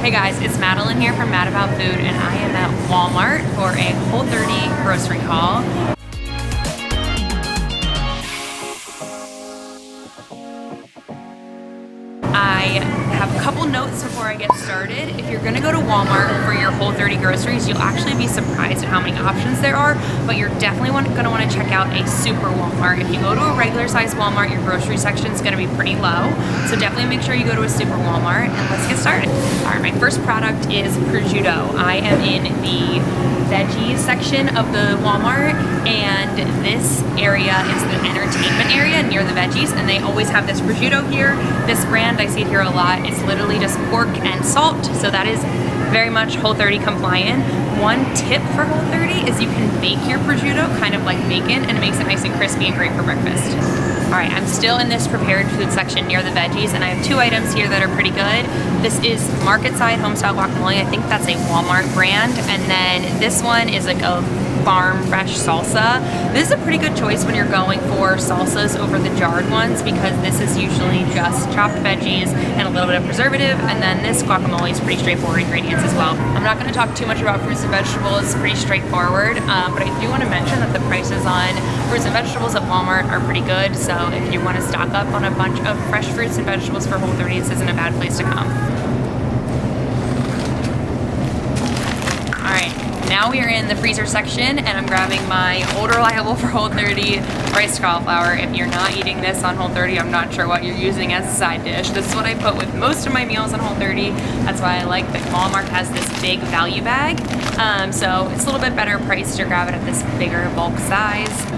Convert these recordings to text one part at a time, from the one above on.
Hey guys, it's Madeline here from Mad About Food, and I am at Walmart for a Whole30 grocery haul. I have a couple notes before I get started. If you're gonna go to Walmart for your Whole30 groceries, you'll actually be surprised at how many options there are, but you're definitely gonna wanna check out a super Walmart. If you go to a regular size Walmart, your grocery section is gonna be pretty low, so definitely make sure you go to a super Walmart, and let's get started. All right, my first product is prosciutto. I am in the veggies section of the Walmart, and this area is the entertainment area near the veggies, and they always have this prosciutto here. This brand, I see it here a lot. It's literally just pork and salt, so that is very much Whole30 compliant. One tip for Whole30 is you can bake your prosciutto kind of like bacon, and it makes it nice and crispy and great for breakfast. All right, I'm still in this prepared food section near the veggies, and I have two items here that are pretty good. This is Market Side Homestyle Guacamole. I think that's a Walmart brand, and then this one is like a farm fresh salsa. This is a pretty good choice when you're going for salsas over the jarred ones, because this is usually just chopped veggies and a little bit of preservative, and then this guacamole is pretty straightforward ingredients as well. I'm not going to talk too much about fruits and vegetables. It's pretty straightforward, but I do want to mention that the prices on fruits and vegetables at Walmart are pretty good, so if you want to stock up on a bunch of fresh fruits and vegetables for Whole30, this isn't a bad place to come. Now we are in the freezer section, and I'm grabbing my old reliable for Whole30 riced cauliflower. If you're not eating this on Whole30, I'm not sure what you're using as a side dish. This is what I put with most of my meals on Whole30. That's why I like that Walmart has this big value bag. So it's a little bit better priced to grab it at this bigger bulk size.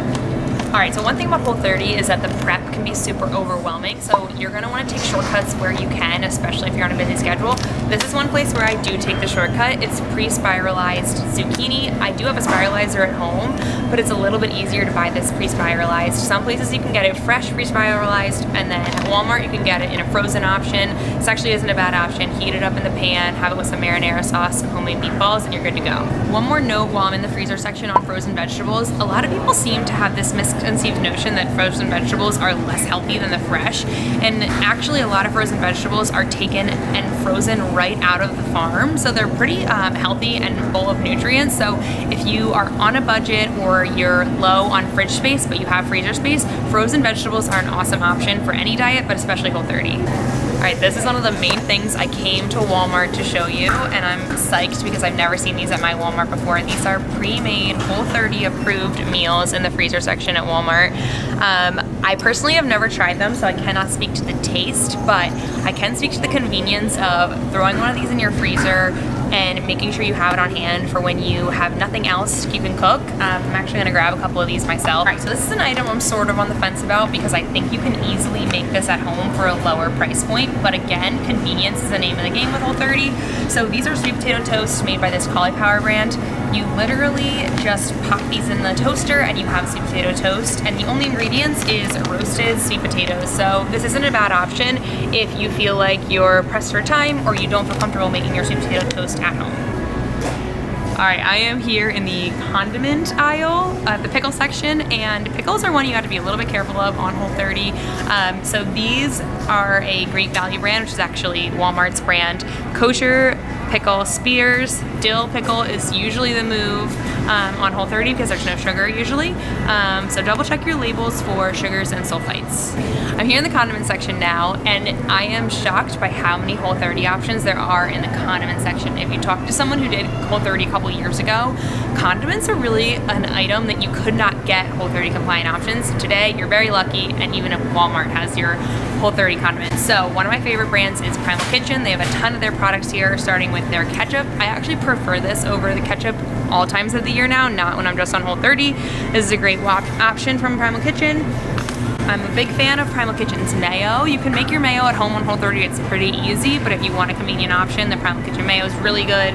All right, so one thing about Whole30 is that the prep can be super overwhelming, so you're gonna wanna take shortcuts where you can, especially if you're on a busy schedule. This is one place where I do take the shortcut. It's pre-spiralized zucchini. I do have a spiralizer at home, but it's a little bit easier to buy this pre-spiralized. Some places you can get it fresh pre-spiralized, and then at Walmart you can get it in a frozen option. This actually isn't a bad option. Heat it up in the pan, have it with some marinara sauce, some homemade meatballs, and you're good to go. One more note while I'm in the freezer section on frozen vegetables. A lot of people seem to have this misconceived notion that frozen vegetables are less healthy than the fresh, and actually a lot of frozen vegetables are taken and frozen right out of the farm, so they're pretty healthy and full of nutrients. So if you are on a budget or you're low on fridge space but you have freezer space, frozen vegetables are an awesome option for any diet, but especially Whole30. All right, this is one of the main things I came to Walmart to show you, and I'm psyched because I've never seen these at my Walmart before. These are pre-made Whole30 approved meals in the freezer section at Walmart. I personally have never tried them, so I cannot speak to the taste, but I can speak to the convenience of throwing one of these in your freezer and making sure you have it on hand for when you have nothing else you can cook. I'm actually gonna grab a couple of these myself. All right, so this is an item I'm sort of on the fence about because I think you can easily make this at home for a lower price point, but again, convenience is the name of the game with Whole30. So these are sweet potato toasts made by this CAULIFLOWER brand. You literally just pop these in the toaster and you have sweet potato toast, and the only ingredients is roasted sweet potatoes. So this isn't a bad option if you feel like you're pressed for time or you don't feel comfortable making your sweet potato toast at home. All right, I am here in the condiment aisle of the pickle section, and pickles are one you have to be a little bit careful of on Whole30. So these are a great value brand, which is actually Walmart's brand. Kosher pickle spears. Dill pickle is usually the move on Whole30 because there's no sugar usually. So double check your labels for sugars and sulfites. I'm here in the condiment section now, and I am shocked by how many Whole30 options there are in the condiment section. If you talk to someone who did Whole30 a couple years ago, condiments are really an item that you could not get Whole30 compliant options. Today, you're very lucky, and even if Walmart has your Whole30 condiments. So one of my favorite brands is Primal Kitchen. They have a ton of their products here, starting with their ketchup. I actually prefer this over the ketchup all times of the year now, not when I'm just on Whole30. This is a great option from Primal Kitchen. I'm a big fan of Primal Kitchen's mayo. You can make your mayo at home on Whole30. It's pretty easy, but if you want a convenient option, the Primal Kitchen mayo is really good,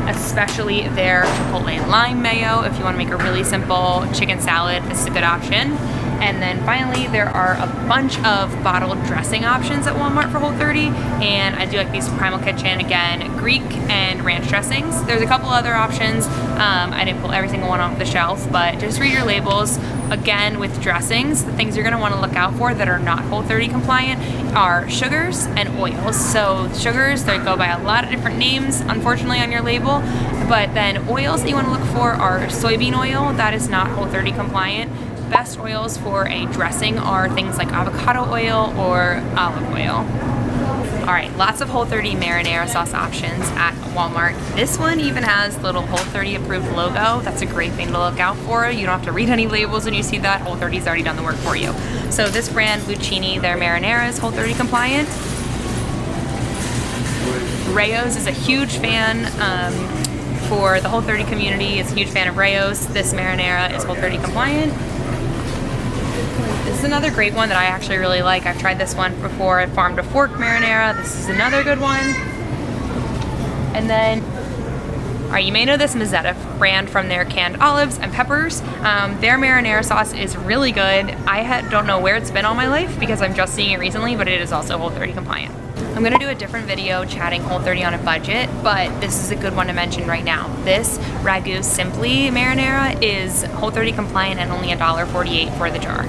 especially their chipotle and lime mayo. If you want to make a really simple chicken salad, this is a good option. And then finally, there are a bunch of bottled dressing options at Walmart for Whole30, and I do like these Primal Kitchen, again, Greek and ranch dressings. There's a couple other options. I didn't pull every single one off the shelf, but just read your labels. Again, with dressings, the things you're gonna wanna look out for that are not Whole30 compliant are sugars and oils. So sugars, they go by a lot of different names, unfortunately, on your label, but then oils that you wanna look for are soybean oil, that is not Whole30 compliant. Best oils for a dressing are things like avocado oil or olive oil. All right, lots of Whole30 marinara sauce options at Walmart. This one even has the little Whole30 approved logo. That's a great thing to look out for. You don't have to read any labels when you see that. Whole30's already done the work for you. So this brand, LUCINI, their marinara is Whole30 compliant. Rao's is a huge fan for the Whole30 community. Is a huge fan of Rao's. This marinara is Whole30 compliant. This is another great one that I actually really like. I've tried this one before, Farm to Fork marinara. This is another good one. And then, all right, you may know this MEZZETTA brand from their canned olives and peppers. Their marinara sauce is really good. I don't know where it's been all my life because I'm just seeing it recently, but it is also Whole30 compliant. I'm gonna do a different video chatting Whole30 on a budget, but this is a good one to mention right now. This RAGU Simply marinara is Whole30 compliant and only $1.48 for the jar.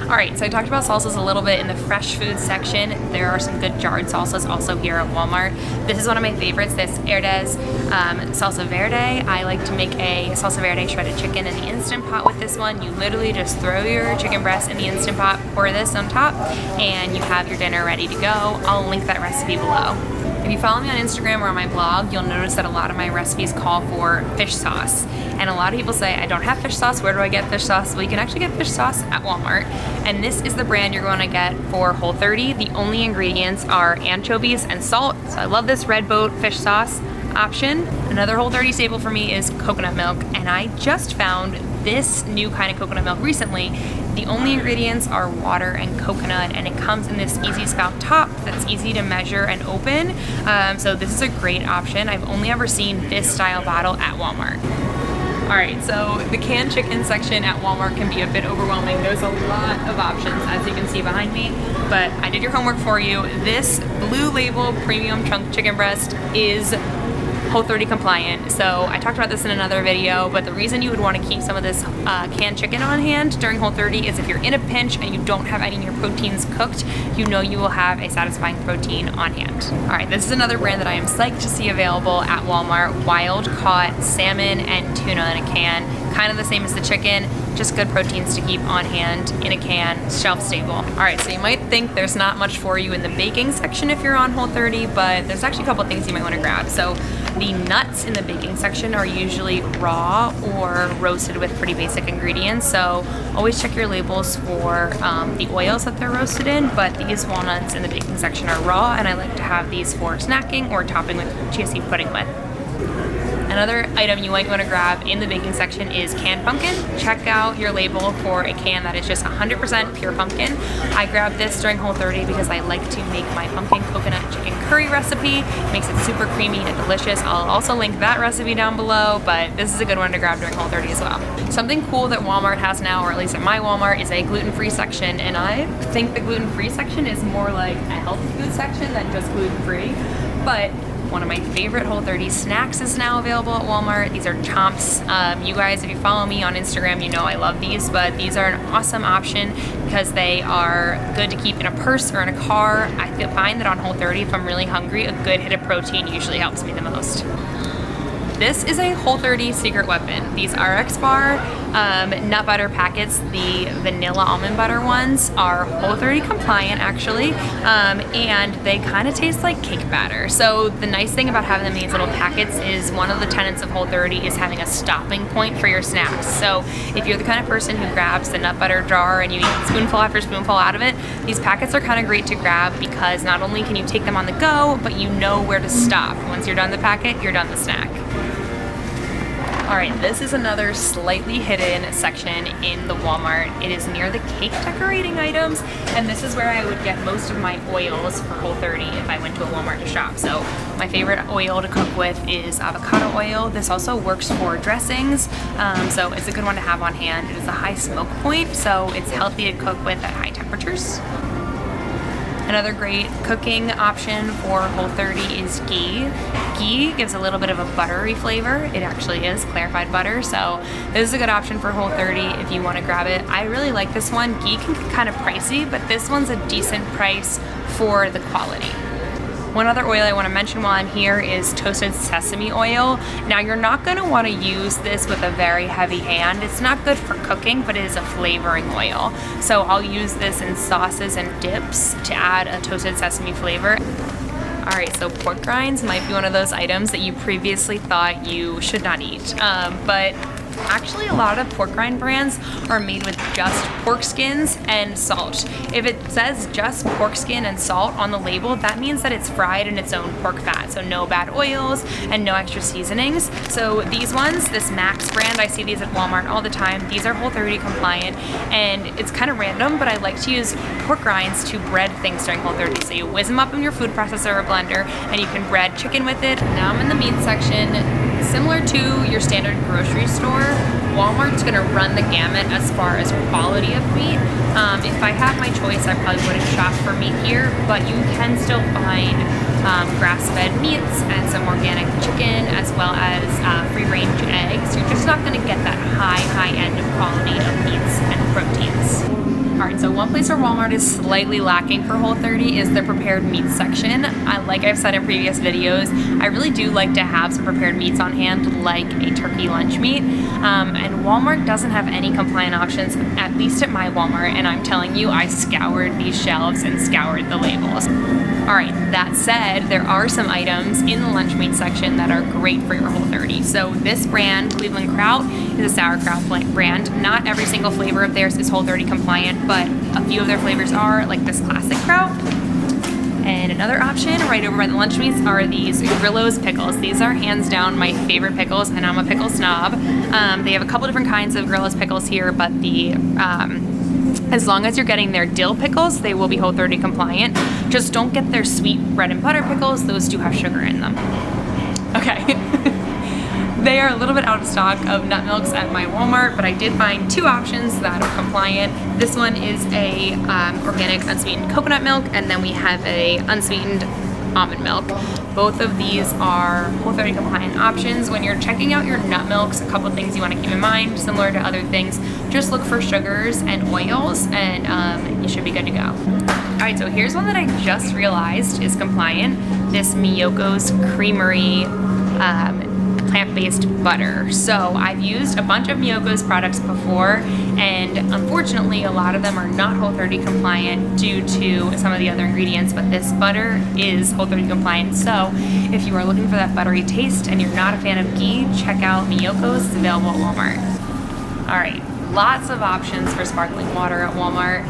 All right, so I talked about salsas a little bit in the fresh food section. There are some good jarred salsas also here at Walmart. This is one of my favorites, this HERDEZ salsa verde. I like to make a salsa verde shredded chicken in the Instant Pot with this one. You literally just throw your chicken breast in the Instant Pot, pour this on top, and you have your dinner ready to go. I'll link that recipe below. If you follow me on Instagram or on my blog, you'll notice that a lot of my recipes call for fish sauce. And a lot of people say, I don't have fish sauce, where do I get fish sauce? Well, you can actually get fish sauce at Walmart. And this is the brand you're going to get for Whole30. The only ingredients are anchovies and salt. So I love this Red Boat fish sauce option. Another Whole30 staple for me is coconut milk. And I just found this new kind of coconut milk recently. The only ingredients are water and coconut, and it comes in this easy spout top that's easy to measure and open. So this is a great option. I've only ever seen this style bottle at Walmart. All right, so the canned chicken section at Walmart can be a bit overwhelming. There's a lot of options, as you can see behind me, but I did your homework for you. This Blue Label premium chunk chicken breast is Whole30 compliant. So I talked about this in another video, but the reason you would want to keep some of this canned chicken on hand during Whole30 is if you're in a pinch and you don't have any of your proteins cooked, you know you will have a satisfying protein on hand. All right, this is another brand that I am psyched to see available at Walmart. Wild caught salmon and tuna in a can. Kind of the same as the chicken, just good proteins to keep on hand in a can, shelf stable. All right, so you might think there's not much for you in the baking section if you're on Whole30, but there's actually a couple things you might want to grab. So the nuts in the baking section are usually raw or roasted with pretty basic ingredients, so always check your labels for the oils that they're roasted in, but these walnuts in the baking section are raw, and I like to have these for snacking or topping with chia seed pudding with. Another item you might want to grab in the baking section is canned pumpkin. Check out your label for a can that is just 100% pure pumpkin. I grabbed this during Whole30 because I like to make my pumpkin coconut chicken curry recipe. It makes it super creamy and delicious. I'll also link that recipe down below, but this is a good one to grab during Whole30 as well. Something cool that Walmart has now, or at least at my Walmart, is a gluten-free section, and I think the gluten-free section is more like a healthy food section than just gluten-free, but one of my favorite Whole30 snacks is now available at Walmart. These are chomps. You guys, if you follow me on Instagram, you know I love these, but these are an awesome option because they are good to keep in a purse or in a car. I find that on Whole30, if I'm really hungry, a good hit of protein usually helps me the most. This is a Whole30 secret weapon. These RX Bar nut butter packets, the vanilla almond butter ones, are Whole30 compliant actually, and they kind of taste like cake batter. So the nice thing about having them in these little packets is one of the tenets of Whole30 is having a stopping point for your snacks. So if you're the kind of person who grabs the nut butter jar and you eat spoonful after spoonful out of it, these packets are kind of great to grab because not only can you take them on the go, but you know where to stop. Once you're done the packet, you're done the snack. All right, this is another slightly hidden section in the Walmart. It is near the cake decorating items, and this is where I would get most of my oils for Whole30 if I went to to a Walmart to shop. So my favorite oil to cook with is avocado oil. This also works for dressings, so it's a good one to have on hand. It is a high smoke point, so it's healthy to cook with at high temperatures. Another great cooking option for Whole30 is ghee. Ghee gives a little bit of a buttery flavor. It actually is clarified butter, so this is a good option for Whole30 if you want to grab it. I really like this one. Ghee can get kind of pricey, but this one's a decent price for the quality. One other oil I want to mention while I'm here is toasted sesame oil. Now you're not going to want to use this with a very heavy hand. It's not good for cooking, but it is a flavoring oil. So I'll use this in sauces and dips to add a toasted sesame flavor. Alright, so pork rinds might be one of those items that you previously thought you should not eat, but actually a lot of pork rind brands are made with just pork skins and salt. If it says just pork skin and salt on the label, that means that it's fried in its own pork fat, so no bad oils and no extra seasonings. So these ones, this Max brand, I see these at Walmart all the time. These are Whole30 compliant, and it's kind of random, but I like to use pork rinds to bread things during Whole30. So you whiz them up in your food processor or blender, and you can bread chicken with it. Now I'm in the meat section. Similar to your standard grocery store, Walmart's gonna run the gamut as far as quality of meat. If I had my choice, I probably wouldn't shop for meat here, but you can still find grass-fed meats and some organic chicken, as well as free-range eggs. You're just not gonna get that high end of quality of meats and proteins. Alright, so one place where Walmart is slightly lacking for Whole30 is the prepared meats section. Like I've said in previous videos, I really do like to have some prepared meats on hand, like a turkey lunch meat. And Walmart doesn't have any compliant options, at least at my Walmart, and I'm telling you, I scoured these shelves and scoured the labels. Alright, that said, there are some items in the lunch meat section that are great for your Whole30. So this brand, Cleveland KRAUT, is a sauerkraut brand. Not every single flavor of theirs is Whole30 compliant, but a few of their flavors are, like this classic kraut. And another option right over by the lunch meats are these GRILLO'S pickles. These are hands down my favorite pickles, and I'm a pickle snob. They have a couple different kinds of GRILLO'S pickles here, but as long as you're getting their dill pickles, they will be Whole30 compliant. Just don't get their sweet bread and butter pickles. Those do have sugar in them. Okay. They are a little bit out of stock of nut milks at my Walmart, but I did find two options that are compliant. This one is a organic unsweetened coconut milk, and then we have a unsweetened almond milk. Both of these are Whole30 compliant options. When you're checking out your nut milks, a couple things you want to keep in mind, similar to other things, just look for sugars and oils, and you should be good to go. Alright, so here's one that I just realized is compliant. This Miyoko's Creamery plant-based butter. So I've used a bunch of Miyoko's products before, and unfortunately a lot of them are not Whole30 compliant due to some of the other ingredients, but this butter is Whole30 compliant. So if you are looking for that buttery taste and you're not a fan of ghee, check out Miyoko's. It's available at Walmart. Alright, lots of options for sparkling water at Walmart.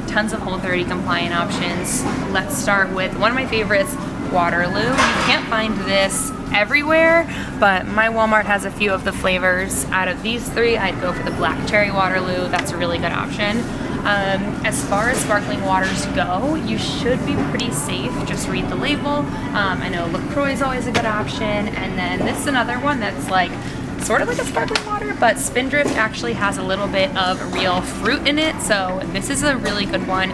Tons of Whole30 compliant options. Let's start with one of my favorites, Waterloo. You can't find this everywhere, but my Walmart has a few of the flavors. Out of these three, I'd go for the black cherry Waterloo. That's a really good option. As far as sparkling waters go, you should be pretty safe. Just read the label. I know LaCroix is always a good option, and then this is another one that's like sort of like a sparkling water, but Spindrift actually has a little bit of real fruit in it, so this is a really good one,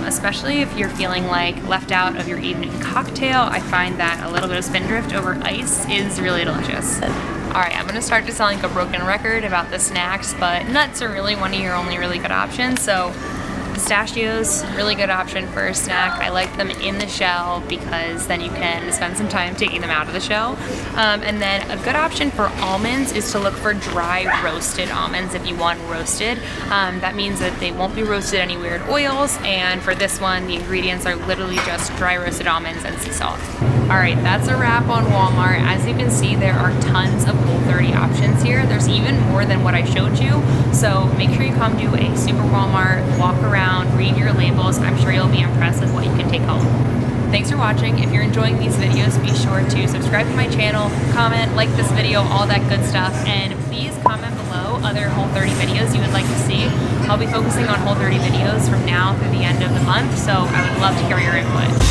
especially if you're feeling like left out of your evening cocktail. I find that a little bit of Spindrift over ice is really delicious. Alright, I'm going to start to sound like a broken record about the snacks, but nuts are really one of your only really good options, so pistachios, really good option for a snack. I like them in the shell because then you can spend some time taking them out of the shell. And then a good option for almonds is to look for dry roasted almonds if you want roasted. That means that they won't be roasted any weird oils, and for this one the ingredients are literally just dry roasted almonds and sea salt. Alright, that's a wrap on Walmart. As you can see, there are tons of Whole30 options here. There's even more than what I showed you, so make sure you come to a super Walmart, walk around, read your labels. I'm sure you'll be impressed with what you can take home. Thanks for watching. If you're enjoying these videos, be sure to subscribe to my channel, comment, like this video, all that good stuff, and please comment below other Whole30 videos you would like to see. I'll be focusing on Whole30 videos from now through the end of the month, so I would love to hear your input.